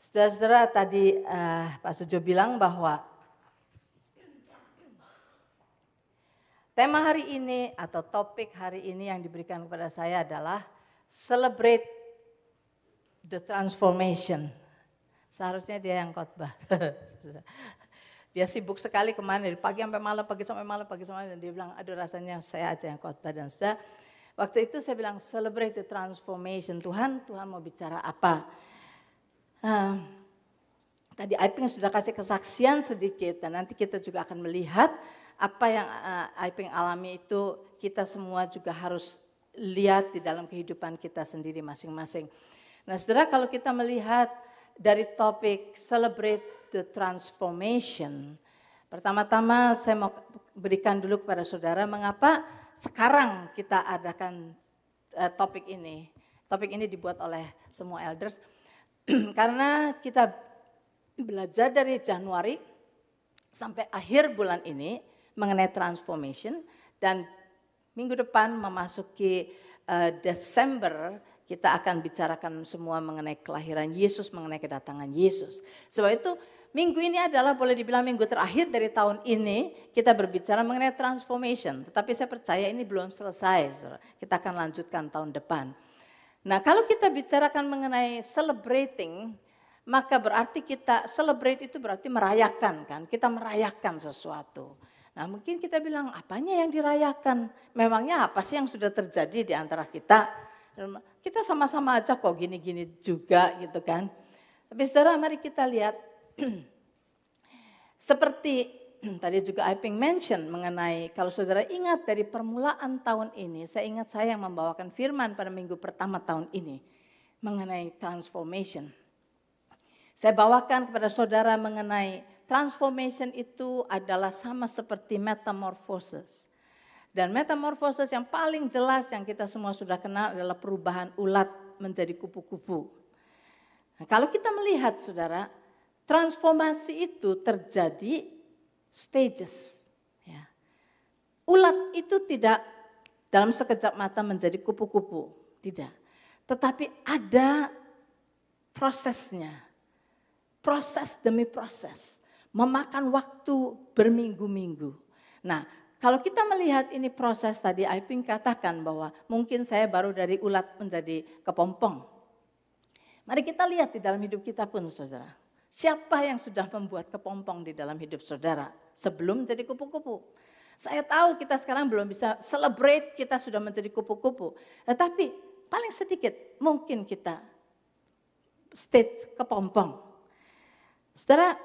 Saudara-saudara, tadi Pak Sujo bilang bahwa tema hari ini atau topik hari ini yang diberikan kepada saya adalah Celebrate the Transformation. Seharusnya dia yang khotbah. Dia sibuk sekali kemarin dari pagi sampai malam, pagi sampai malam, dan dia bilang, aduh rasanya saya aja yang khotbah. Dan sudah, waktu itu saya bilang Celebrate the Transformation. Tuhan mau bicara apa? Tadi Aiping sudah kasih kesaksian sedikit dan nanti kita juga akan melihat apa yang Aiping alami itu kita semua juga harus lihat di dalam kehidupan kita sendiri masing-masing. Nah saudara, kalau kita melihat dari topik Celebrate the Transformation, pertama-tama saya mau berikan dulu kepada saudara mengapa sekarang kita adakan topik ini. Topik ini dibuat oleh semua elders. Karena kita belajar dari Januari sampai akhir bulan ini mengenai transformation dan minggu depan memasuki Desember kita akan bicarakan semua mengenai kelahiran Yesus, mengenai kedatangan Yesus. Sebab itu minggu ini adalah boleh dibilang minggu terakhir dari tahun ini kita berbicara mengenai transformation. Tetapi saya percaya ini belum selesai, kita akan lanjutkan tahun depan. Nah kalau kita bicarakan mengenai celebrating, maka berarti kita celebrate itu berarti merayakan kan, kita merayakan sesuatu. Nah mungkin kita bilang apanya yang dirayakan, memangnya apa sih yang sudah terjadi di antara kita? Kita sama-sama aja kok gini-gini juga gitu kan. Tapi saudara mari kita lihat seperti tadi juga Aiping mention mengenai kalau saudara ingat dari permulaan tahun ini, saya ingat saya yang membawakan firman pada minggu pertama tahun ini mengenai transformation. Saya bawakan kepada saudara mengenai transformation itu adalah sama seperti metamorphosis. Dan metamorphosis yang paling jelas yang kita semua sudah kenal adalah perubahan ulat menjadi kupu-kupu. Nah, kalau kita melihat saudara, transformasi itu terjadi stages. Ya. Ulat itu tidak dalam sekejap mata menjadi kupu-kupu, tidak. Tetapi ada prosesnya, proses demi proses, memakan waktu berminggu-minggu. Nah, kalau kita melihat ini proses tadi, Aiping katakan bahwa mungkin saya baru dari ulat menjadi kepompong. Mari kita lihat di dalam hidup kita pun saudara. Siapa yang sudah membuat kepompong di dalam hidup saudara sebelum jadi kupu-kupu? Saya tahu kita sekarang belum bisa celebrate kita sudah menjadi kupu-kupu. Tetapi paling sedikit mungkin kita stage kepompong. Saudara,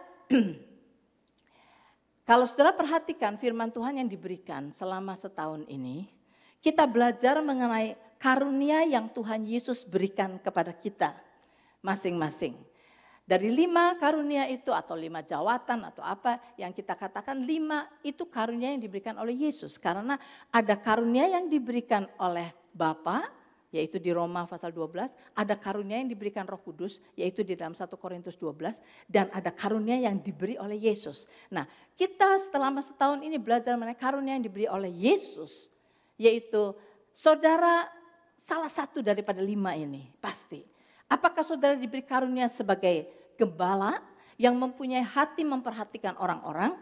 kalau saudara perhatikan firman Tuhan yang diberikan selama setahun ini, kita belajar mengenai karunia yang Tuhan Yesus berikan kepada kita masing-masing. Dari 5 karunia itu atau 5 jawatan atau apa yang kita katakan 5 itu karunia yang diberikan oleh Yesus. Karena ada karunia yang diberikan oleh Bapa, yaitu di Roma pasal 12, ada karunia yang diberikan Roh Kudus, yaitu di dalam 1 Korintus 12, dan ada karunia yang diberi oleh Yesus. Nah, kita selama setahun ini belajar mengenai karunia yang diberi oleh Yesus, yaitu saudara salah satu daripada 5 ini, pasti. Apakah saudara diberi karunia sebagai gembala yang mempunyai hati memperhatikan orang-orang,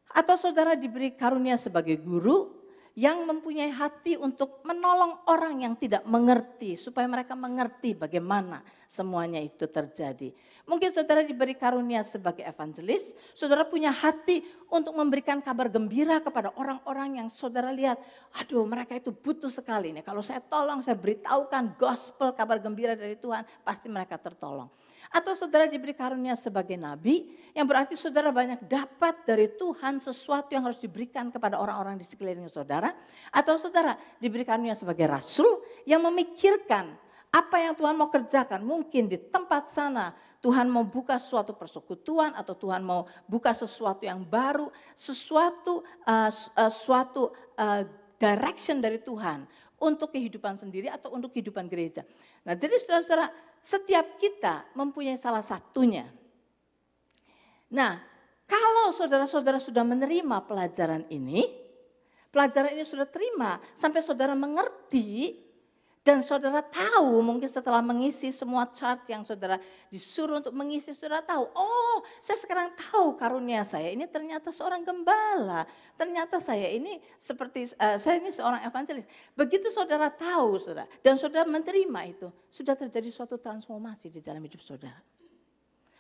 atau saudara diberi karunia sebagai guru, yang mempunyai hati untuk menolong orang yang tidak mengerti, supaya mereka mengerti bagaimana semuanya itu terjadi. Mungkin saudara diberi karunia sebagai evangelis, saudara punya hati untuk memberikan kabar gembira kepada orang-orang yang saudara lihat, aduh mereka itu butuh sekali nih. Kalau saya tolong, saya beritahukan gospel, kabar gembira dari Tuhan, pasti mereka tertolong. Atau saudara diberi karunia sebagai nabi, yang berarti saudara banyak dapat dari Tuhan sesuatu yang harus diberikan kepada orang-orang di sekeliling saudara. Atau saudara diberi karunia sebagai rasul yang memikirkan apa yang Tuhan mau kerjakan. Mungkin di tempat sana Tuhan mau buka suatu persekutuan atau Tuhan mau buka sesuatu yang baru, suatu direction dari Tuhan untuk kehidupan sendiri atau untuk kehidupan gereja. Nah, jadi saudara-saudara, setiap kita mempunyai salah satunya. Nah, kalau saudara-saudara sudah menerima pelajaran ini sudah terima sampai saudara mengerti, Dan saudara tahu mungkin setelah mengisi semua chart yang saudara disuruh untuk mengisi, saudara tahu, oh saya sekarang tahu karunia saya ini ternyata seorang gembala. Ternyata saya ini seperti, saya ini seorang evangelis. Begitu saudara tahu saudara, dan saudara menerima itu, sudah terjadi suatu transformasi di dalam hidup saudara.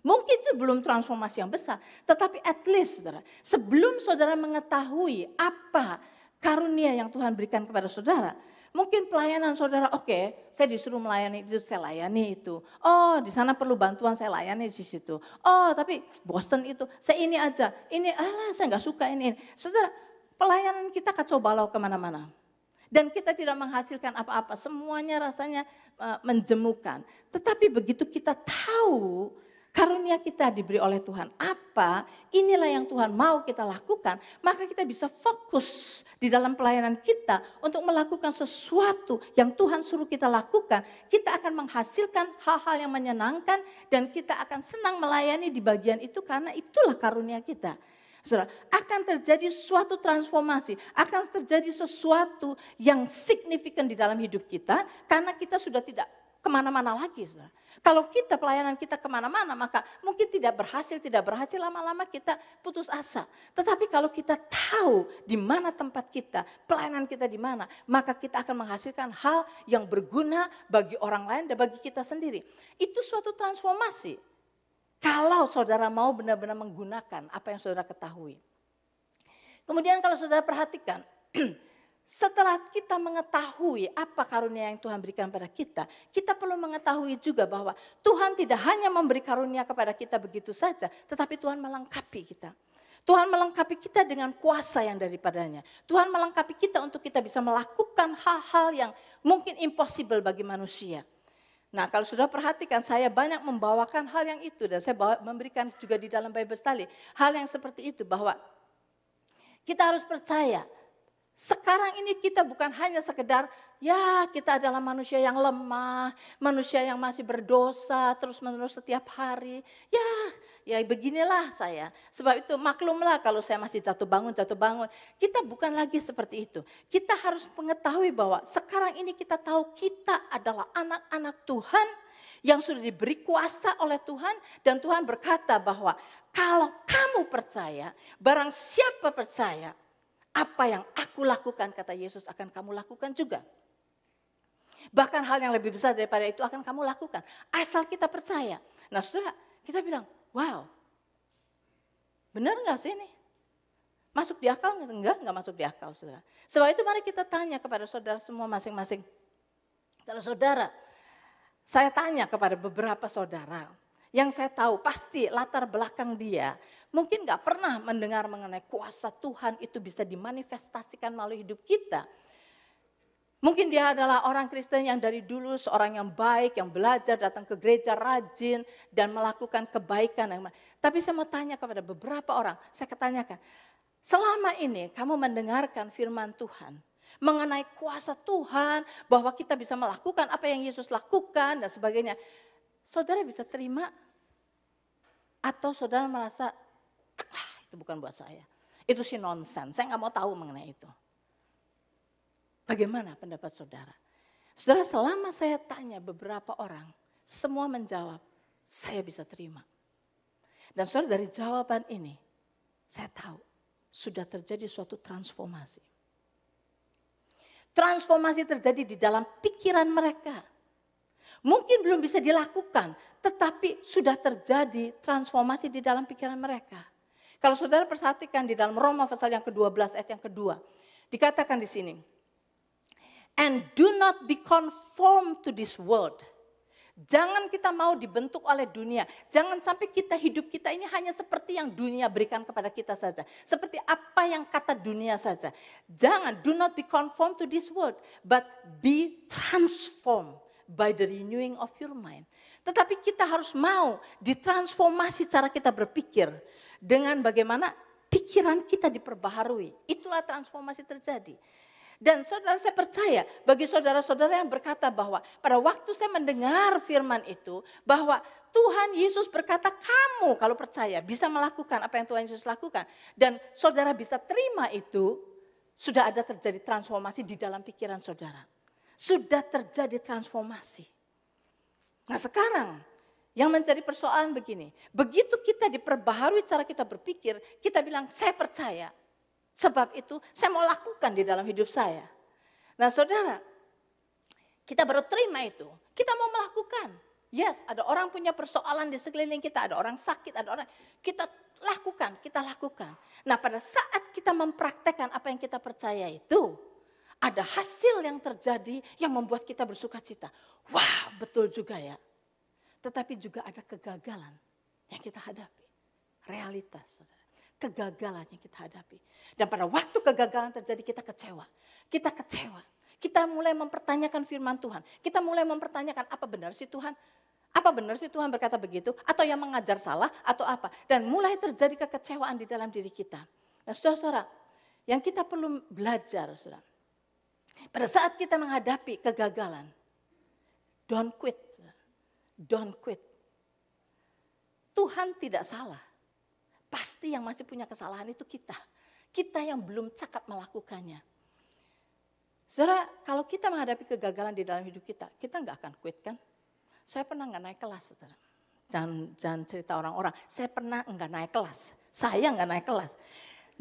Mungkin itu belum transformasi yang besar, tetapi at least saudara, sebelum saudara mengetahui apa karunia yang Tuhan berikan kepada saudara, mungkin pelayanan saudara, oke, saya disuruh melayani itu, saya layani itu. Oh, di sana perlu bantuan, saya layani di situ. Oh, tapi bosen itu, saya ini aja. Ini, saya nggak suka ini. Saudara, pelayanan kita kacau balau kemana-mana. Dan kita tidak menghasilkan apa-apa, semuanya rasanya menjemukan. Tetapi begitu kita tahu karunia kita diberi oleh Tuhan, apa inilah yang Tuhan mau kita lakukan, maka kita bisa fokus di dalam pelayanan kita untuk melakukan sesuatu yang Tuhan suruh kita lakukan. Kita akan menghasilkan hal-hal yang menyenangkan dan kita akan senang melayani di bagian itu karena itulah karunia kita. Saudara, akan terjadi suatu transformasi, akan terjadi sesuatu yang signifikan di dalam hidup kita karena kita sudah tidak kemana-mana lagi. Saudara. Kalau kita pelayanan kita kemana-mana maka mungkin tidak berhasil lama-lama kita putus asa. Tetapi kalau kita tahu di mana tempat kita, pelayanan kita di mana, maka kita akan menghasilkan hal yang berguna bagi orang lain dan bagi kita sendiri. Itu suatu transformasi. Kalau saudara mau benar-benar menggunakan apa yang saudara ketahui. Kemudian kalau saudara perhatikan, setelah kita mengetahui apa karunia yang Tuhan berikan pada kita, kita perlu mengetahui juga bahwa Tuhan tidak hanya memberi karunia kepada kita begitu saja, tetapi Tuhan melengkapi kita. Tuhan melengkapi kita dengan kuasa yang daripadanya. Tuhan melengkapi kita untuk kita bisa melakukan hal-hal yang mungkin impossible bagi manusia. Nah kalau sudah perhatikan saya banyak membawakan hal yang itu dan saya memberikan juga di dalam Bible Study. Hal yang seperti itu bahwa kita harus percaya. Sekarang ini kita bukan hanya sekedar ya kita adalah manusia yang lemah, manusia yang masih berdosa terus-menerus setiap hari. Ya beginilah saya. Sebab itu maklumlah kalau saya masih jatuh bangun. Kita bukan lagi seperti itu. Kita harus mengetahui bahwa sekarang ini kita tahu kita adalah anak-anak Tuhan yang sudah diberi kuasa oleh Tuhan. Dan Tuhan berkata bahwa kalau kamu percaya, barang siapa percaya, apa yang aku lakukan, kata Yesus, akan kamu lakukan juga. Bahkan hal yang lebih besar daripada itu akan kamu lakukan. Asal kita percaya. Nah saudara, kita bilang, wow, benar gak sih ini? Masuk di akal gak? Enggak masuk di akal saudara. Sebab itu mari kita tanya kepada saudara semua masing-masing. Kalau saudara, saya tanya kepada beberapa saudara, yang saya tahu pasti latar belakang dia mungkin gak pernah mendengar mengenai kuasa Tuhan itu bisa dimanifestasikan melalui hidup kita. Mungkin dia adalah orang Kristen yang dari dulu seorang yang baik, yang belajar, datang ke gereja rajin dan melakukan kebaikan. Tapi saya mau tanya kepada beberapa orang, saya ketanyakan, selama ini kamu mendengarkan firman Tuhan, mengenai kuasa Tuhan, bahwa kita bisa melakukan apa yang Yesus lakukan dan sebagainya. Saudara bisa terima atau saudara merasa, itu bukan buat saya. Itu sih nonsense, saya gak mau tahu mengenai itu. Bagaimana pendapat saudara? Saudara, selama saya tanya beberapa orang, semua menjawab, saya bisa terima. Dan saudara, dari jawaban ini, saya tahu sudah terjadi suatu transformasi. Transformasi terjadi di dalam pikiran mereka. Mungkin belum bisa dilakukan, tetapi sudah terjadi transformasi di dalam pikiran mereka. Kalau saudara perhatikan di dalam Roma pasal yang ke-12 ayat yang kedua, dikatakan di sini, and do not be conformed to this world. Jangan kita mau dibentuk oleh dunia. Jangan sampai hidup kita ini hanya seperti yang dunia berikan kepada kita saja. Seperti apa yang kata dunia saja. Jangan, do not be conformed to this world, but be transformed by the renewing of your mind. Tetapi kita harus mau ditransformasi cara kita berpikir dengan bagaimana pikiran kita diperbaharui. Itulah transformasi terjadi. Dan saudara, saya percaya bagi saudara-saudara yang berkata bahwa pada waktu saya mendengar firman itu, bahwa Tuhan Yesus berkata kamu kalau percaya bisa melakukan apa yang Tuhan Yesus lakukan. Dan saudara bisa terima itu, sudah ada terjadi transformasi di dalam pikiran saudara. Sudah terjadi transformasi. Nah sekarang yang menjadi persoalan begini. Begitu kita diperbaharui cara kita berpikir, kita bilang saya percaya. Sebab itu saya mau lakukan di dalam hidup saya. Nah saudara, kita baru terima itu. Kita mau melakukan. Yes, ada orang punya persoalan di sekeliling kita, ada orang sakit, ada orang. Kita lakukan. Nah pada saat kita mempraktekkan apa yang kita percaya itu, ada hasil yang terjadi yang membuat kita bersuka cita. Wah betul juga ya. Tetapi juga ada kegagalan yang kita hadapi. Realitas, saudara. Kegagalan yang kita hadapi. Dan pada waktu kegagalan terjadi kita kecewa. Kita mulai mempertanyakan firman Tuhan. Kita mulai mempertanyakan apa benar sih Tuhan? Apa benar sih Tuhan berkata begitu? Atau yang mengajar salah atau apa? Dan mulai terjadi kekecewaan di dalam diri kita. Nah saudara-saudara, yang kita perlu belajar saudara. Pada saat kita menghadapi kegagalan, don't quit. Don't quit. Tuhan tidak salah. Pasti yang masih punya kesalahan itu kita. Kita yang belum cakap melakukannya. Saudara, kalau kita menghadapi kegagalan di dalam hidup kita nggak akan quit kan? Saya pernah nggak naik kelas, saudara. Jangan cerita orang-orang. Saya pernah nggak naik kelas. Saya nggak naik kelas.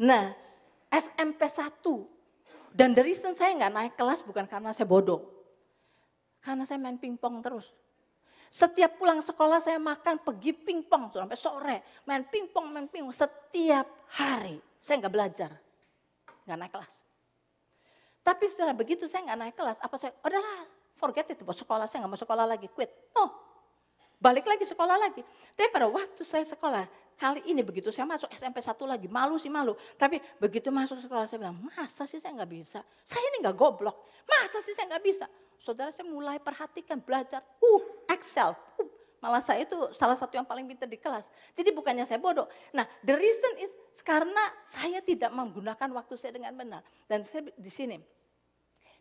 Nah, SMP 1. Dan the reason saya nggak naik kelas bukan karena saya bodoh. Karena saya main pingpong terus. Setiap pulang sekolah saya makan, pergi pingpong sampai sore. Main pingpong setiap hari. Saya nggak belajar. Nggak naik kelas. Tapi saudara, begitu saya nggak naik kelas, apa saya, udahlah, forget it, sekolah saya nggak mau sekolah lagi, quit. No, balik lagi sekolah lagi. Tapi pada waktu saya sekolah, kali ini begitu saya masuk SMP 1 lagi, malu. Tapi begitu masuk sekolah saya bilang, masa sih saya nggak bisa? Saya ini nggak goblok, masa sih saya nggak bisa? Saudara, saya mulai perhatikan, belajar, Excel, malah saya itu salah satu yang paling pintar di kelas. Jadi bukannya saya bodoh. Nah, the reason is karena saya tidak menggunakan waktu saya dengan benar. Dan saya di sini,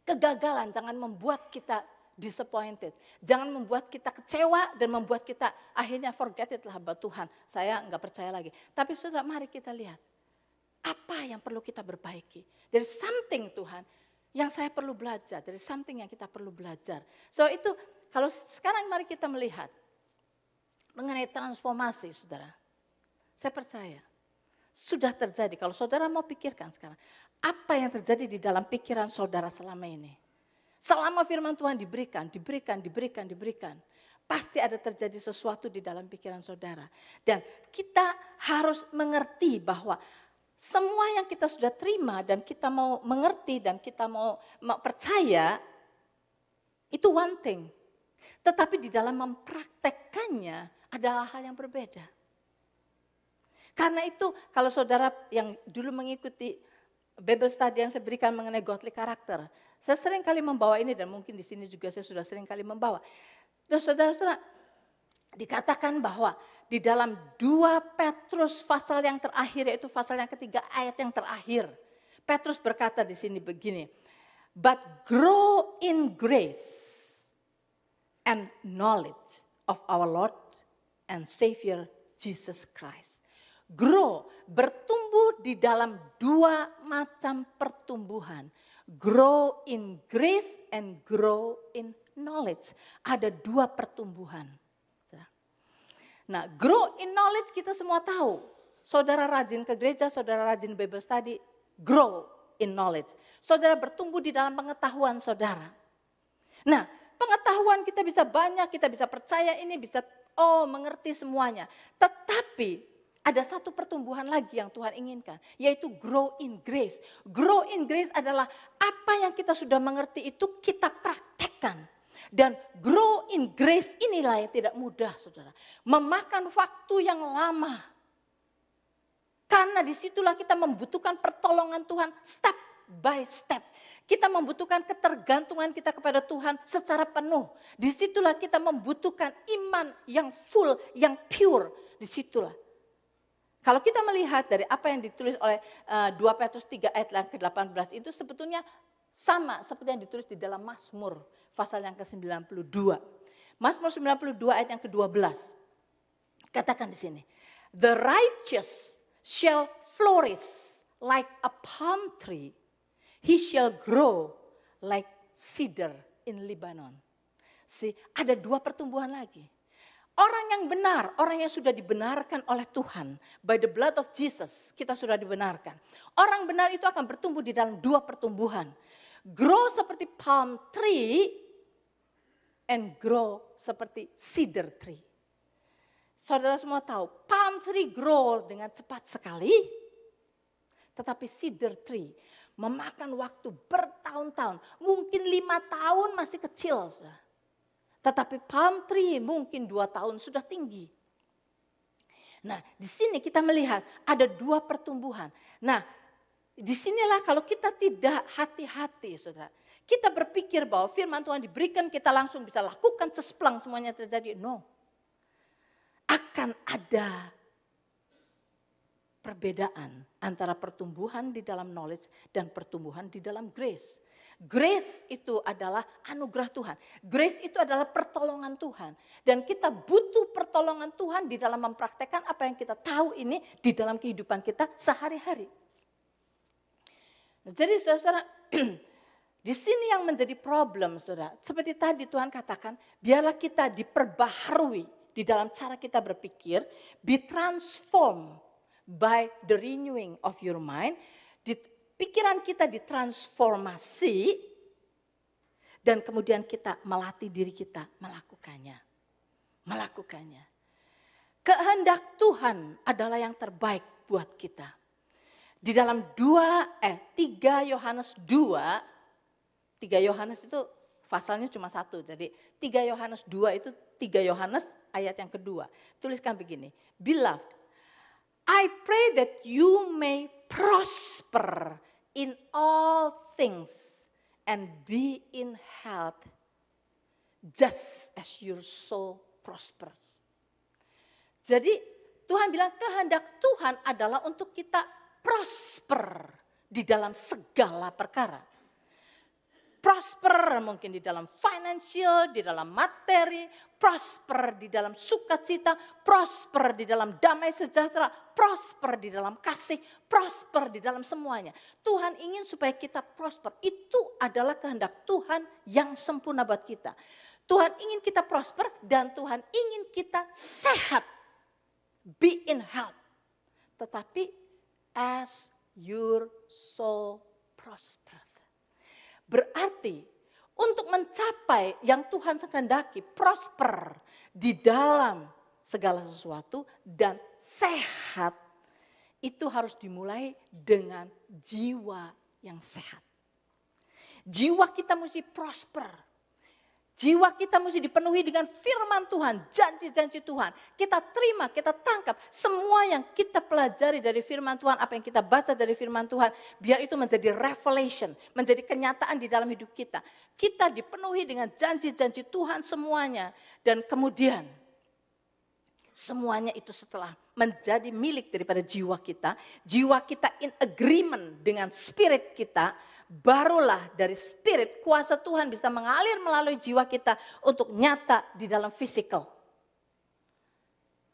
kegagalan jangan membuat kita disappointed. Jangan membuat kita kecewa dan membuat kita akhirnya forget it lah buat Tuhan. Saya enggak percaya lagi. Tapi saudara, mari kita lihat apa yang perlu kita perbaiki. Dari something Tuhan yang saya perlu belajar. Dari something yang kita perlu belajar. So itu kalau sekarang mari kita melihat mengenai transformasi saudara. Saya percaya sudah terjadi. Kalau saudara mau pikirkan sekarang. Apa yang terjadi di dalam pikiran saudara selama ini. Selama firman Tuhan diberikan. Pasti ada terjadi sesuatu di dalam pikiran saudara. Dan kita harus mengerti bahwa semua yang kita sudah terima dan kita mau mengerti dan kita mau percaya. Itu one thing. Tetapi di dalam mempraktekkannya adalah hal yang berbeda. Karena itu kalau saudara yang dulu mengikuti Bible study yang saya berikan mengenai godly karakter. Saya sering kali membawa ini dan mungkin di sini juga saya sudah sering kali membawa. Dan saudara-saudara dikatakan bahwa di dalam 2 Petrus pasal yang terakhir yaitu pasal yang ketiga ayat yang terakhir. Petrus berkata di sini begini. But grow in grace and knowledge of our Lord and Savior Jesus Christ. Grow, bertumbuh di dalam 2 macam pertumbuhan. Grow in grace and grow in knowledge. Ada 2 pertumbuhan. Nah, grow in knowledge kita semua tahu. Saudara rajin ke gereja, saudara rajin Bible study, grow in knowledge. Saudara bertumbuh di dalam pengetahuan saudara. Nah, pengetahuan kita bisa banyak, kita bisa percaya ini, bisa mengerti semuanya. Tetapi ada satu pertumbuhan lagi yang Tuhan inginkan, yaitu grow in grace. Grow in grace adalah apa yang kita sudah mengerti itu kita praktekkan. Dan grow in grace inilah yang tidak mudah, saudara. Memakan waktu yang lama. Karena disitulah kita membutuhkan pertolongan Tuhan step by step. Kita membutuhkan ketergantungan kita kepada Tuhan secara penuh. Disitulah kita membutuhkan iman yang full, yang pure. Disitulah. Kalau kita melihat dari apa yang ditulis oleh 2 Petrus 3 ayat yang ke-18 itu sebetulnya sama seperti yang ditulis di dalam Mazmur pasal yang ke-92. Mazmur 92 ayat yang ke-12. Katakan di sini. The righteous shall flourish like a palm tree. He shall grow like cedar in Lebanon. Ada 2 pertumbuhan lagi. Orang yang benar, orang yang sudah dibenarkan oleh Tuhan. By the blood of Jesus, kita sudah dibenarkan. Orang benar itu akan bertumbuh di dalam 2 pertumbuhan. Grow seperti palm tree and grow seperti cedar tree. Saudara semua tahu, palm tree grow dengan cepat sekali. Tetapi cedar tree memakan waktu bertahun-tahun. Mungkin 5 tahun masih kecil. Tetapi palm tree mungkin 2 tahun sudah tinggi. Nah, di sini kita melihat ada 2 pertumbuhan. Nah, disinilah kalau kita tidak hati-hati, saudara. Kita berpikir bahwa firman Tuhan diberikan, kita langsung bisa lakukan cesplang semuanya terjadi. No. Akan ada perbedaan antara pertumbuhan di dalam knowledge dan pertumbuhan di dalam grace. Grace itu adalah anugerah Tuhan. Grace itu adalah pertolongan Tuhan. Dan kita butuh pertolongan Tuhan di dalam mempraktekkan apa yang kita tahu ini di dalam kehidupan kita sehari-hari. Jadi saudara, di sini yang menjadi problem saudara. Seperti tadi Tuhan katakan, biarlah kita diperbaharui di dalam cara kita berpikir, be transformed by the renewing of your mind. Pikiran kita ditransformasi dan kemudian kita melatih diri kita melakukannya. Kehendak Tuhan adalah yang terbaik buat kita. Di dalam 3 Yohanes 2, 3 Yohanes itu pasalnya cuma 1. Jadi 3 Yohanes 2 itu 3 Yohanes ayat yang kedua. Tuliskan begini, Beloved, I pray that you may prosper in all things and be in health just as your soul prospers. Jadi Tuhan bilang kehendak Tuhan adalah untuk kita prosper di dalam segala perkara. Prosper mungkin di dalam financial, di dalam materi, prosper di dalam sukacita, prosper di dalam damai sejahtera, prosper di dalam kasih, prosper di dalam semuanya. Tuhan ingin supaya kita prosper. Itu adalah kehendak Tuhan yang sempurna buat kita. Tuhan ingin kita prosper dan Tuhan ingin kita sehat. Be in health. Tetapi as your soul prospers. Berarti untuk mencapai yang Tuhan kehendaki, prosper di dalam segala sesuatu dan sehat, itu harus dimulai dengan jiwa yang sehat. Jiwa kita mesti prosper. Jiwa kita mesti dipenuhi dengan firman Tuhan, janji-janji Tuhan. Kita terima, kita tangkap semua yang kita pelajari dari firman Tuhan, apa yang kita baca dari firman Tuhan, biar itu menjadi revelation, menjadi kenyataan di dalam hidup kita. Kita dipenuhi dengan janji-janji Tuhan semuanya. Dan kemudian semuanya itu setelah menjadi milik daripada jiwa kita in agreement dengan spirit kita, barulah dari spirit kuasa Tuhan bisa mengalir melalui jiwa kita untuk nyata di dalam physical.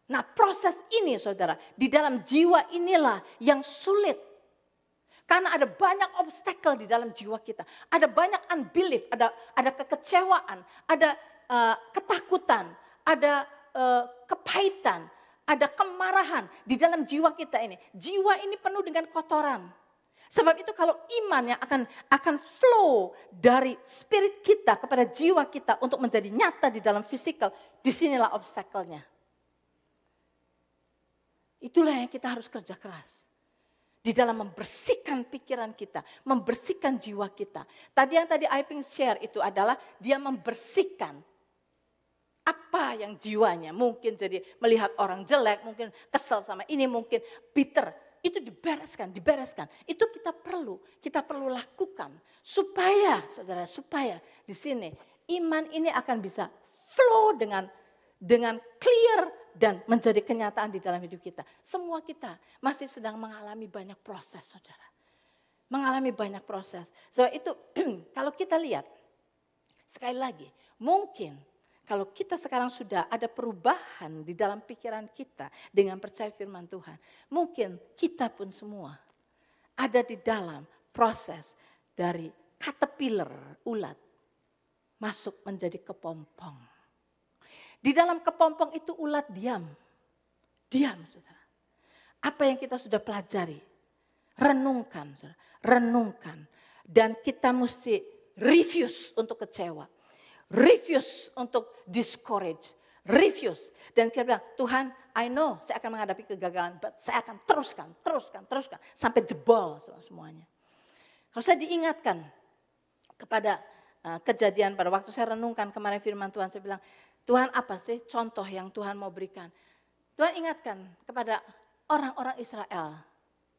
Nah, proses ini saudara, di dalam jiwa inilah yang sulit. Karena ada banyak obstacle di dalam jiwa kita. Ada banyak unbelief, ada kekecewaan, ada ketakutan, ada kepahitan, ada kemarahan di dalam jiwa kita ini. Jiwa ini penuh dengan kotoran. Sebab itu kalau iman yang akan flow dari spirit kita kepada jiwa kita untuk menjadi nyata di dalam fisikal, disinilah obstacle-nya. Itulah yang kita harus kerja keras. Di dalam membersihkan pikiran kita, membersihkan jiwa kita. Yang tadi Aiping share itu adalah dia membersihkan apa yang jiwanya. Mungkin jadi melihat orang jelek, mungkin kesel sama ini, mungkin bitter. Itu dibereskan. Itu kita perlu lakukan supaya di sini iman ini akan bisa flow dengan clear dan menjadi kenyataan di dalam hidup kita. Semua kita masih sedang mengalami banyak proses, saudara. Mengalami banyak proses. Sebab itu kalau kita lihat sekali lagi, mungkin kalau kita sekarang sudah ada perubahan di dalam pikiran kita dengan percaya firman Tuhan, mungkin kita pun semua ada di dalam proses dari caterpillar, ulat, masuk menjadi kepompong. Di dalam kepompong itu ulat diam. Diam, saudara. Apa yang kita sudah pelajari, renungkan, saudara. Renungkan. Dan kita mesti refuse untuk kecewa. Refuse untuk discourage. Refuse. Dan kita bilang, Tuhan, I know saya akan menghadapi kegagalan, but saya akan teruskan. Sampai jebol semuanya. Kalau saya diingatkan kepada kejadian pada waktu saya renungkan kemarin firman Tuhan, saya bilang, Tuhan apa sih contoh yang Tuhan mau berikan? Tuhan ingatkan kepada orang-orang Israel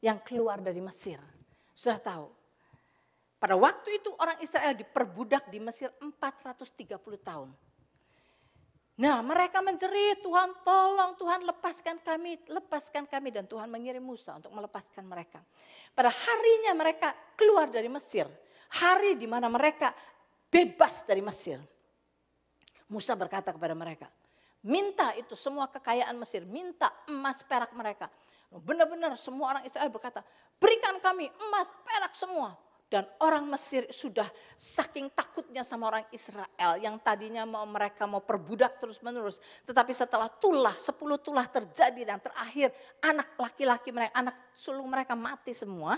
yang keluar dari Mesir. Sudah tahu. Pada waktu itu orang Israel diperbudak di Mesir 430 tahun. Nah, mereka menjerit, Tuhan tolong, Tuhan lepaskan kami. Dan Tuhan mengirim Musa untuk melepaskan mereka. Pada harinya mereka keluar dari Mesir. Hari di mana mereka bebas dari Mesir. Musa berkata kepada mereka, minta itu semua kekayaan Mesir, minta emas perak mereka. Benar-benar semua orang Israel berkata, berikan kami emas perak semua. Dan orang Mesir sudah saking takutnya sama orang Israel yang tadinya mereka mau perbudak terus menerus. Tetapi setelah 10 tulah terjadi dan terakhir anak laki-laki mereka, anak sulung mereka mati semua.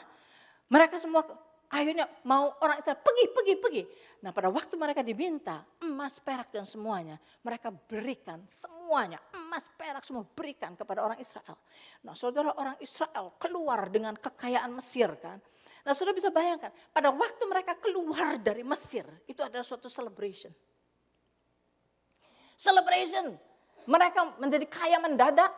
Mereka semua akhirnya mau orang Israel pergi. Nah pada waktu mereka diminta emas perak dan semuanya. Mereka berikan semuanya emas perak semua berikan kepada orang Israel. Nah saudara orang Israel keluar dengan kekayaan Mesir kan. Nah saudara bisa bayangkan, pada waktu mereka keluar dari Mesir, itu adalah suatu celebration. Celebration, mereka menjadi kaya mendadak.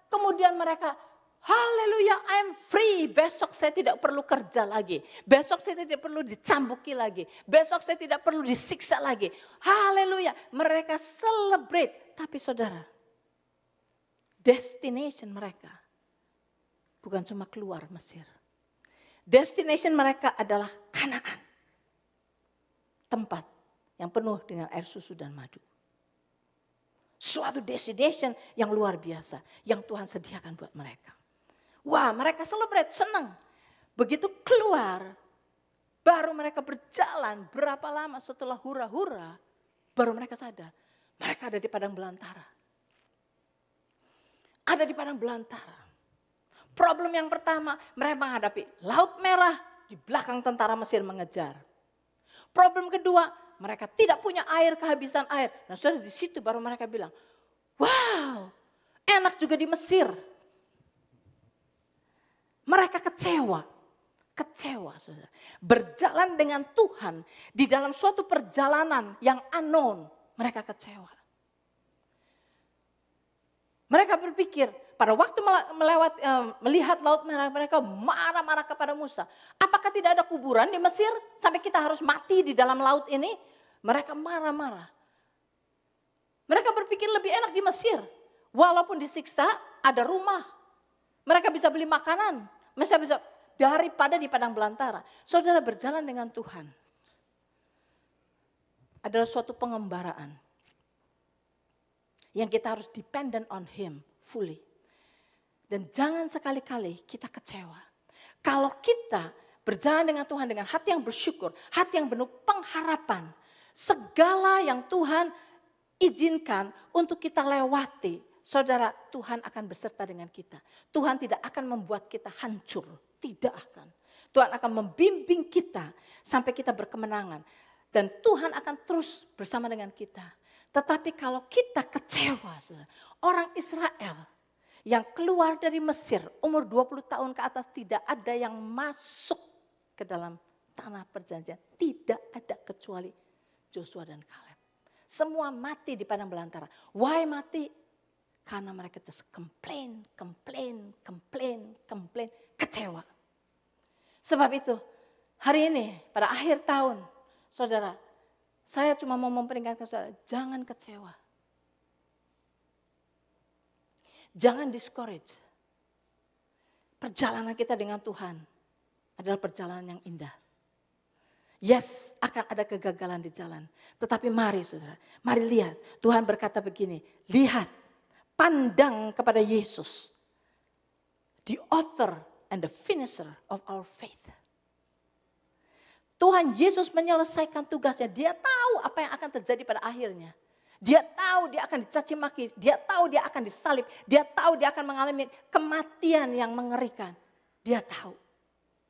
Kemudian mereka, haleluya, I'm free. Besok saya tidak perlu kerja lagi. Besok saya tidak perlu dicambuki lagi. Besok saya tidak perlu disiksa lagi. Haleluya, mereka celebrate. Tapi saudara, destination mereka bukan cuma keluar Mesir. Destination mereka adalah Kanaan. Tempat yang penuh dengan air susu dan madu. Suatu destination yang luar biasa. Yang Tuhan sediakan buat mereka. Wah mereka celebrate, senang. Begitu keluar, baru mereka berjalan. Berapa lama setelah hura-hura, baru mereka sadar. Mereka ada di padang belantara. Ada di padang belantara. Problem yang pertama, mereka menghadapi Laut Merah, di belakang tentara Mesir mengejar. Problem kedua, mereka tidak punya air, kehabisan air. Nah saudara di situ baru mereka bilang, wow, enak juga di Mesir. Mereka kecewa saudara. Berjalan dengan Tuhan di dalam suatu perjalanan yang unknown, mereka kecewa. Mereka berpikir, pada waktu melihat Laut Merah, mereka marah-marah kepada Musa. Apakah tidak ada kuburan di Mesir sampai kita harus mati di dalam laut ini? Mereka marah-marah. Mereka berpikir lebih enak di Mesir. Walaupun disiksa, ada rumah. Mereka bisa beli makanan. Mereka bisa daripada di padang belantara. Saudara berjalan dengan Tuhan adalah suatu pengembaraan. Yang kita harus dependent on Him fully. Dan jangan sekali-kali kita kecewa. Kalau kita berjalan dengan Tuhan dengan hati yang bersyukur, hati yang penuh pengharapan. Segala yang Tuhan izinkan untuk kita lewati. Saudara, Tuhan akan beserta dengan kita. Tuhan tidak akan membuat kita hancur. Tidak akan. Tuhan akan membimbing kita sampai kita berkemenangan. Dan Tuhan akan terus bersama dengan kita. Tetapi kalau kita kecewa, orang Israel yang keluar dari Mesir umur 20 tahun ke atas tidak ada yang masuk ke dalam tanah perjanjian. Tidak ada kecuali Joshua dan Kaleb. Semua mati di padang belantara. Why mati? Karena mereka just complain, kecewa. Sebab itu hari ini pada akhir tahun, saudara, saya cuma mau memperingatkan saudara, jangan kecewa. Jangan discourage. Perjalanan kita dengan Tuhan adalah perjalanan yang indah. Yes, akan ada kegagalan di jalan. Tetapi mari saudara, mari lihat. Tuhan berkata begini, lihat, pandang kepada Yesus. The author and the finisher of our faith. Tuhan Yesus menyelesaikan tugasnya. Dia tahu apa yang akan terjadi pada akhirnya. Dia tahu dia akan dicaci maki. Dia tahu dia akan disalib. Dia tahu dia akan mengalami kematian yang mengerikan. Dia tahu.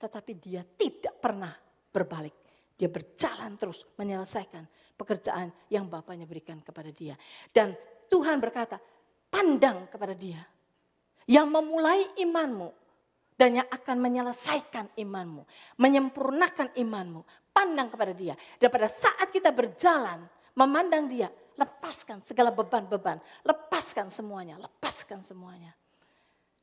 Tetapi dia tidak pernah berbalik. Dia berjalan terus menyelesaikan pekerjaan yang Bapaknya berikan kepada dia. Dan Tuhan berkata, pandang kepada dia. Yang memulai imanmu. Dan yang akan menyelesaikan imanmu. Menyempurnakan imanmu. Pandang kepada dia. Dan pada saat kita berjalan, memandang dia. Lepaskan segala beban-beban. Lepaskan semuanya. Lepaskan semuanya.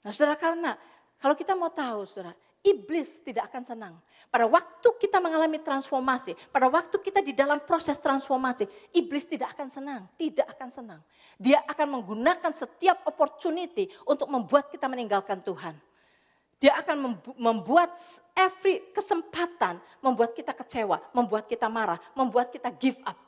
Nah saudara, karena kalau kita mau tahu saudara, iblis tidak akan senang. Pada waktu kita mengalami transformasi. Pada waktu kita di dalam proses transformasi. Iblis tidak akan senang. Tidak akan senang. Dia akan menggunakan setiap opportunity untuk membuat kita meninggalkan Tuhan. Dia akan membuat every kesempatan, membuat kita kecewa, membuat kita marah, membuat kita give up.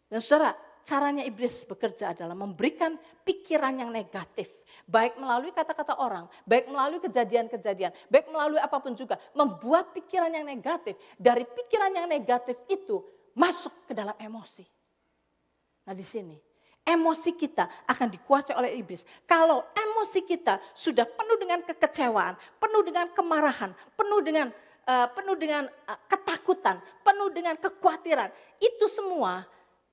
Dan saudara, caranya iblis bekerja adalah memberikan pikiran yang negatif. Baik melalui kata-kata orang, baik melalui kejadian-kejadian, baik melalui apapun juga. Membuat pikiran yang negatif. Dari pikiran yang negatif itu masuk ke dalam emosi. Nah di sini. Emosi kita akan dikuasai oleh iblis. Kalau emosi kita sudah penuh dengan kekecewaan, penuh dengan kemarahan, penuh dengan ketakutan, penuh dengan kekhawatiran. Itu semua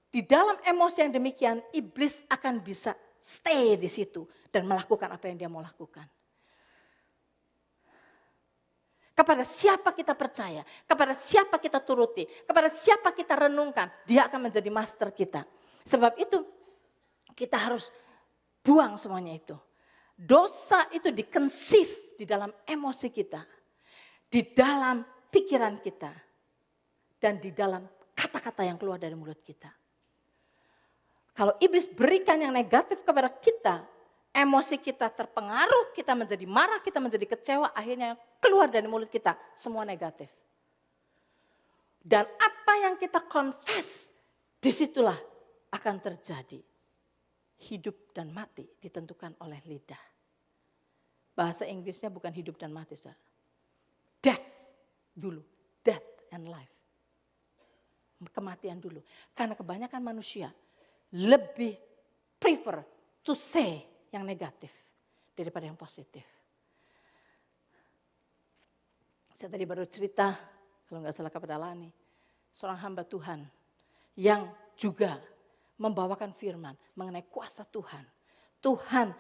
di dalam emosi yang demikian, iblis akan bisa stay di situ dan melakukan apa yang dia mau lakukan. Kepada siapa kita percaya, kepada siapa kita turuti, kepada siapa kita renungkan, dia akan menjadi master kita. Sebab itu kita harus buang semuanya itu. Dosa itu di-conceive di dalam emosi kita, di dalam pikiran kita, dan di dalam kata-kata yang keluar dari mulut kita. Kalau iblis berikan yang negatif kepada kita, emosi kita terpengaruh, kita menjadi marah, kita menjadi kecewa, akhirnya keluar dari mulut kita semua negatif. Dan apa yang kita confess, disitulah akan terjadi. Hidup dan mati ditentukan oleh lidah. Bahasa Inggrisnya bukan hidup dan mati, saudara. Death dulu, death and life. Kematian dulu. Karena kebanyakan manusia lebih prefer to say yang negatif daripada yang positif. Saya tadi baru cerita, kalau nggak salah kepada Lani, seorang hamba Tuhan yang juga membawakan firman mengenai kuasa Tuhan. Tuhan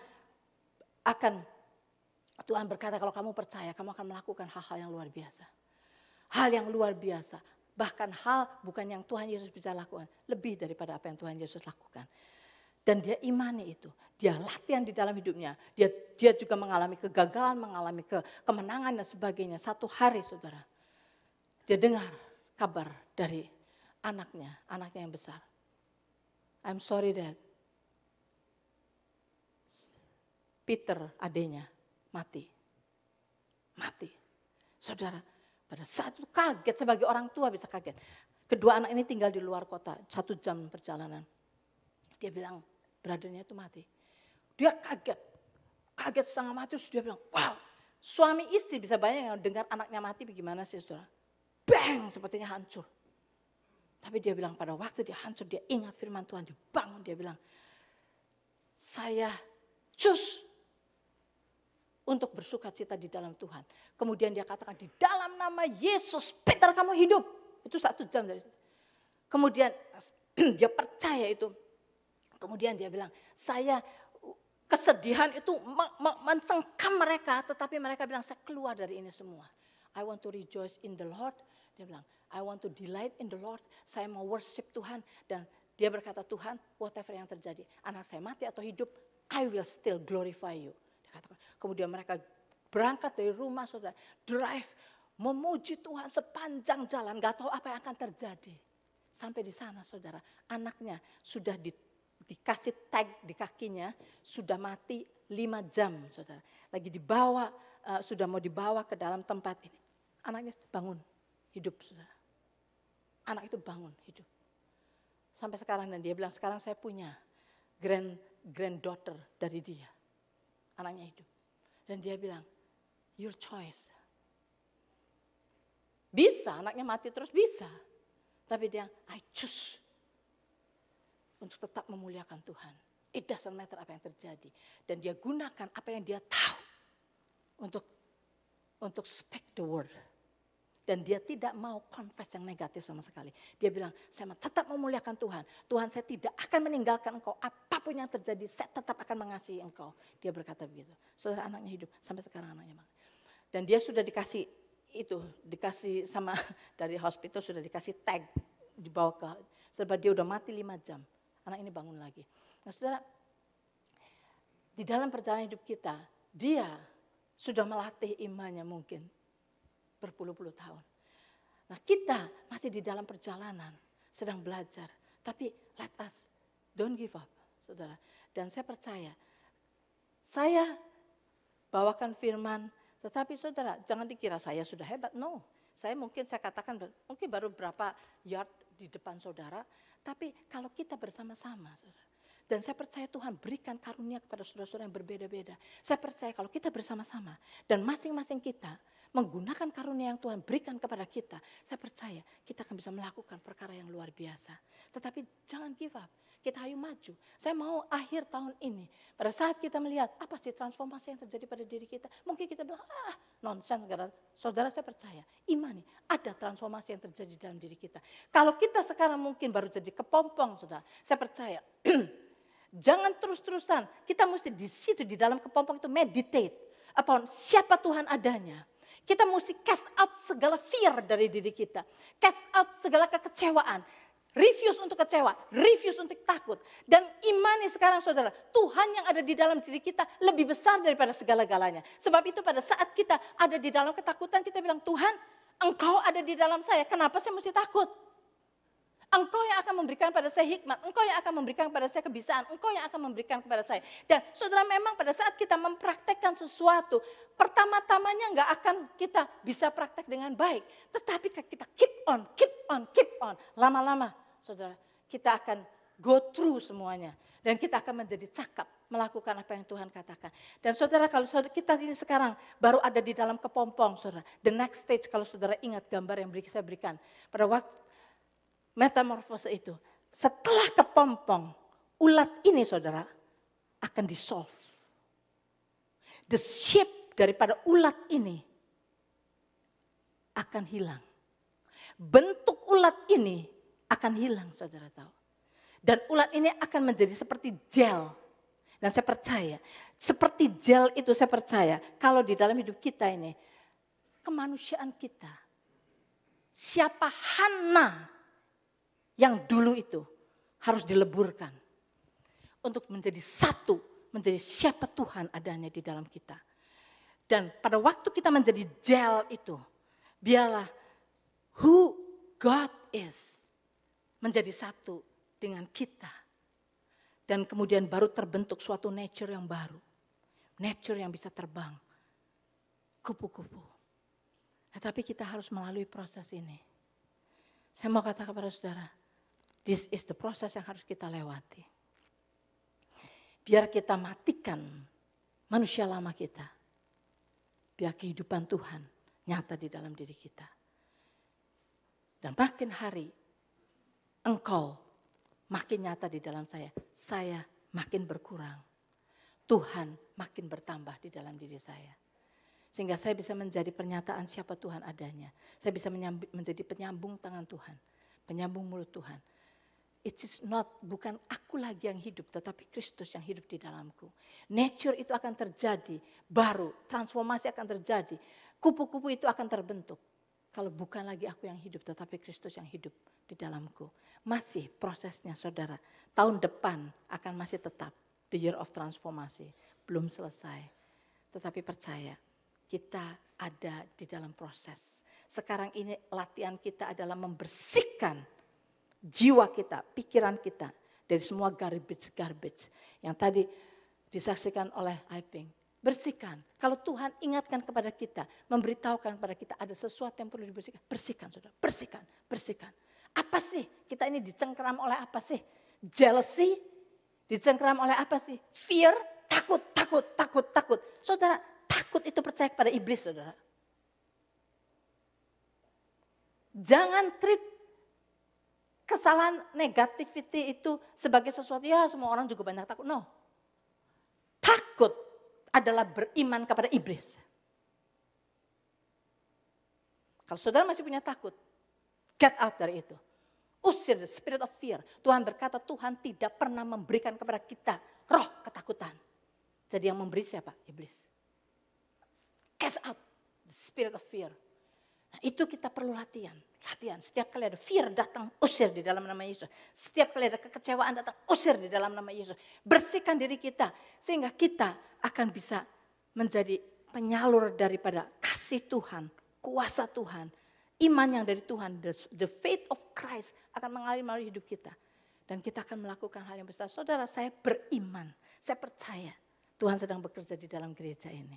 berkata kalau kamu percaya, kamu akan melakukan hal-hal yang luar biasa. Hal yang luar biasa. Bahkan hal bukan yang Tuhan Yesus bisa lakukan. Lebih daripada apa yang Tuhan Yesus lakukan. Dan dia imani itu. Dia latihan di dalam hidupnya. Dia juga mengalami kegagalan, mengalami kemenangan dan sebagainya. Satu hari saudara. Dia dengar kabar dari anaknya yang besar. I'm sorry Dad. Peter adenya mati. Saudara, pada saat itu kaget, sebagai orang tua bisa kaget. Kedua anak ini tinggal di luar kota, 1 jam perjalanan. Dia bilang, brothernya itu mati. Dia kaget setengah mati, terus dia bilang, wow, suami istri bisa bayangin dengar anaknya mati bagaimana sih saudara. Bang, sepertinya hancur. Tapi dia bilang pada waktu dia hancur, dia ingat firman Tuhan, dia bangun, dia bilang, saya choose untuk bersuka cita di dalam Tuhan. Kemudian dia katakan, di dalam nama Yesus, Peter kamu hidup. Itu 1 jam dari situ. Kemudian dia percaya itu. Kemudian dia bilang, saya kesedihan itu mencengkam mereka, tetapi mereka bilang, saya keluar dari ini semua. I want to rejoice in the Lord. Dia bilang, I want to delight in the Lord. Saya mau worship Tuhan. Dan dia berkata, Tuhan, whatever yang terjadi, anak saya mati atau hidup, I will still glorify you. Dia katakan. Kemudian mereka berangkat dari rumah, saudara, drive, memuji Tuhan sepanjang jalan, gak tahu apa yang akan terjadi. Sampai di sana, saudara, anaknya sudah dikasih tag di kakinya, sudah mati 5 jam, saudara. Lagi dibawa, sudah mau dibawa ke dalam tempat ini. Anaknya bangun, hidup, saudara. Anak itu bangun, hidup. Sampai sekarang, dan dia bilang, sekarang saya punya granddaughter dari dia. Anaknya hidup. Dan dia bilang, your choice. Bisa, anaknya mati terus bisa. Tapi dia, I choose untuk tetap memuliakan Tuhan. It doesn't matter apa yang terjadi. Dan dia gunakan apa yang dia tahu untuk speak the word. Dan dia tidak mau confess yang negatif sama sekali. Dia bilang, saya tetap memuliakan Tuhan. Tuhan, saya tidak akan meninggalkan engkau. Apapun yang terjadi, saya tetap akan mengasihi engkau. Dia berkata begitu. Saudara, anaknya hidup. Sampai sekarang anaknya mati. Dan dia sudah dikasih sama dari hospital, sudah dikasih tag. Dibawa ke, sebab dia udah mati 5 jam. Anak ini bangun lagi. Nah saudara, di dalam perjalanan hidup kita, dia sudah melatih imannya mungkin berpuluh-puluh tahun. Nah kita masih di dalam perjalanan, sedang belajar. Tapi let us don't give up, saudara. Dan saya percaya, saya bawakan firman, tetapi saudara jangan dikira saya sudah hebat. No, saya katakan mungkin baru berapa yard di depan saudara. Tapi kalau kita bersama-sama, saudara. Dan saya percaya Tuhan berikan karunia kepada saudara-saudara yang berbeda-beda. Saya percaya kalau kita bersama-sama dan masing-masing kita menggunakan karunia yang Tuhan berikan kepada kita, saya percaya kita akan bisa melakukan perkara yang luar biasa. Tetapi jangan give up, kita ayo maju. Saya mau akhir tahun ini, pada saat kita melihat apa sih transformasi yang terjadi pada diri kita, mungkin kita bilang, nonsense. Saudara, saya percaya, imani, ada transformasi yang terjadi dalam diri kita. Kalau kita sekarang mungkin baru jadi kepompong, saudara, saya percaya, jangan terus-terusan, kita mesti di situ, di dalam kepompong itu meditate upon siapa Tuhan adanya. Kita mesti cast out segala fear dari diri kita. Cast out segala kekecewaan. Refuse untuk kecewa, refuse untuk takut. Dan imani sekarang saudara, Tuhan yang ada di dalam diri kita lebih besar daripada segala-galanya. Sebab itu pada saat kita ada di dalam ketakutan, kita bilang, Tuhan, Engkau ada di dalam saya, kenapa saya mesti takut? Engkau yang akan memberikan pada saya hikmat, Engkau yang akan memberikan pada saya kebisaan, Engkau yang akan memberikan kepada saya. Dan saudara, memang pada saat kita mempraktekkan sesuatu, pertama-tamanya enggak akan kita bisa praktek dengan baik. Tetapi kita keep on, lama-lama saudara, kita akan go through semuanya. Dan kita akan menjadi cakap melakukan apa yang Tuhan katakan. Dan saudara, kalau saudara kita ini sekarang baru ada di dalam kepompong, saudara. The next stage, kalau saudara ingat gambar yang saya berikan pada waktu metamorfose itu, setelah kepompong, ulat ini saudara akan dissolve. The shape daripada ulat ini akan hilang. Bentuk ulat ini akan hilang, saudara tahu. Dan ulat ini akan menjadi seperti gel. Dan saya percaya, seperti gel itu saya percaya, kalau di dalam hidup kita ini, kemanusiaan kita, siapa Hana yang dulu itu harus dileburkan untuk menjadi satu, menjadi siapa Tuhan adanya di dalam kita. Dan pada waktu kita menjadi gel itu, biarlah who God is menjadi satu dengan kita. Dan kemudian baru terbentuk suatu nature yang baru. Nature yang bisa terbang, kupu-kupu. Tapi kita harus melalui proses ini. Saya mau katakan kepada saudara, this is the proses yang harus kita lewati. Biar kita matikan manusia lama kita. Biar kehidupan Tuhan nyata di dalam diri kita. Dan makin hari engkau makin nyata di dalam saya makin berkurang. Tuhan makin bertambah di dalam diri saya. Sehingga saya bisa menjadi pernyataan siapa Tuhan adanya. Saya bisa menjadi penyambung tangan Tuhan. Penyambung mulut Tuhan. It is not, bukan aku lagi yang hidup, tetapi Kristus yang hidup di dalamku. Nature itu akan terjadi, baru, transformasi akan terjadi. Kupu-kupu itu akan terbentuk. Kalau bukan lagi aku yang hidup, tetapi Kristus yang hidup di dalamku. Masih prosesnya saudara, tahun depan akan masih tetap the year of transformasi. Belum selesai, tetapi percaya kita ada di dalam proses. Sekarang ini latihan kita adalah membersihkan jiwa kita, pikiran kita dari semua garbage yang tadi disaksikan oleh Aiping. Bersihkan. Kalau Tuhan ingatkan kepada kita, memberitahukan kepada kita ada sesuatu yang perlu dibersihkan, bersihkan saudara, bersihkan. Apa sih? Kita ini dicengkeram oleh apa sih? Jealousy? Dicengkeram oleh apa sih? Fear? Takut. Saudara, takut itu percaya kepada iblis saudara. Jangan treat kesalahan negativity itu sebagai sesuatu, ya semua orang juga banyak takut. No. Takut adalah beriman kepada iblis. Kalau saudara masih punya takut, get out dari itu. Usir the spirit of fear. Tuhan berkata Tuhan tidak pernah memberikan kepada kita roh ketakutan. Jadi yang memberi siapa? Iblis. Cast out the spirit of fear. Nah, itu kita perlu latihan. Setiap kali ada fear datang, usir di dalam nama Yesus. Setiap kali ada kekecewaan datang, usir di dalam nama Yesus. Bersihkan diri kita sehingga kita akan bisa menjadi penyalur daripada kasih Tuhan, kuasa Tuhan, iman yang dari Tuhan, the faith of Christ akan mengalir melalui hidup kita. Dan kita akan melakukan hal yang besar. Saudara, saya beriman, saya percaya Tuhan sedang bekerja di dalam gereja ini.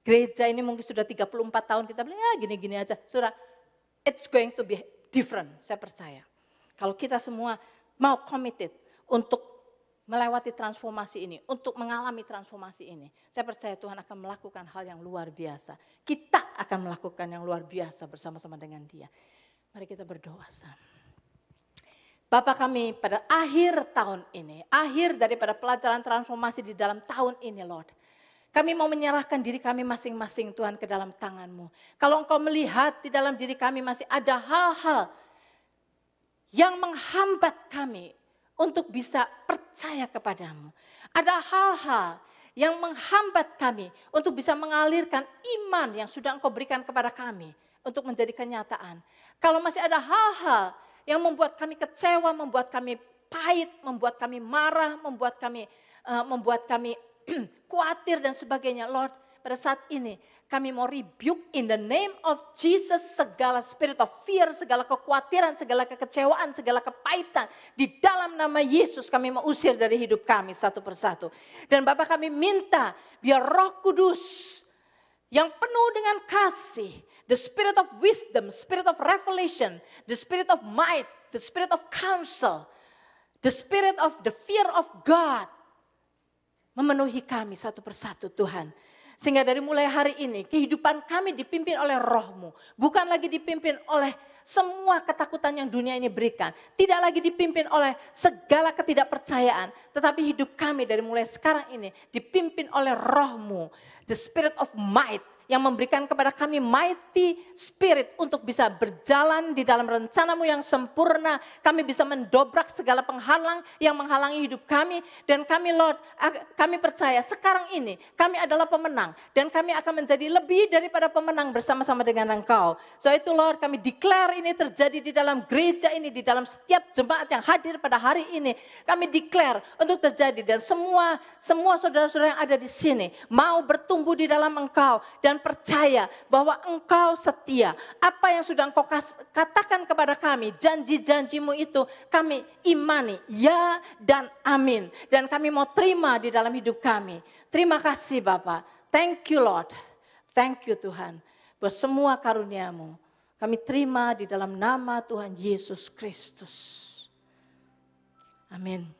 Gereja ini mungkin sudah 34 tahun kita bilang ya gini-gini aja. Saudara, it's going to be different, saya percaya. Kalau kita semua mau committed untuk melewati transformasi ini, untuk mengalami transformasi ini, saya percaya Tuhan akan melakukan hal yang luar biasa. Kita akan melakukan yang luar biasa bersama-sama dengan Dia. Mari kita berdoa. Bapa kami pada akhir tahun ini, akhir daripada pelajaran transformasi di dalam tahun ini Lord. Kami mau menyerahkan diri kami masing-masing Tuhan ke dalam tangan-Mu. Kalau Engkau melihat di dalam diri kami masih ada hal-hal yang menghambat kami untuk bisa percaya kepada-Mu. Ada hal-hal yang menghambat kami untuk bisa mengalirkan iman yang sudah Engkau berikan kepada kami untuk menjadi kenyataan. Kalau masih ada hal-hal yang membuat kami kecewa, membuat kami pahit, membuat kami marah, membuat kami khawatir dan sebagainya. Lord, pada saat ini kami mau rebuke in the name of Jesus segala spirit of fear, segala kekhawatiran, segala kekecewaan, segala kepahitan. Di dalam nama Yesus kami mau usir dari hidup kami satu persatu. Dan Bapak kami minta biar Roh Kudus yang penuh dengan kasih, the spirit of wisdom, spirit of revelation, the spirit of might, the spirit of counsel, the spirit of the fear of God, memenuhi kami satu persatu Tuhan. Sehingga dari mulai hari ini kehidupan kami dipimpin oleh Roh-Mu. Bukan lagi dipimpin oleh semua ketakutan yang dunia ini berikan. Tidak lagi dipimpin oleh segala ketidakpercayaan. Tetapi hidup kami dari mulai sekarang ini dipimpin oleh Roh-Mu. The spirit of might. Yang memberikan kepada kami mighty spirit untuk bisa berjalan di dalam rencana-Mu yang sempurna. Kami bisa mendobrak segala penghalang yang menghalangi hidup kami. Dan kami Lord, kami percaya sekarang ini kami adalah pemenang. Dan kami akan menjadi lebih daripada pemenang bersama-sama dengan Engkau. So itu Lord, kami declare ini terjadi di dalam gereja ini, di dalam setiap jemaat yang hadir pada hari ini. Kami declare untuk terjadi dan semua saudara-saudara yang ada di sini mau bertumbuh di dalam Engkau dan percaya bahwa Engkau setia. Apa yang sudah Engkau katakan kepada kami, janji-janji-Mu itu kami imani, ya dan amin. Dan kami mau terima di dalam hidup kami. Terima kasih Bapak. Thank you Lord. Thank you Tuhan. Buat semua karunia-Mu. Kami terima di dalam nama Tuhan Yesus Kristus. Amin.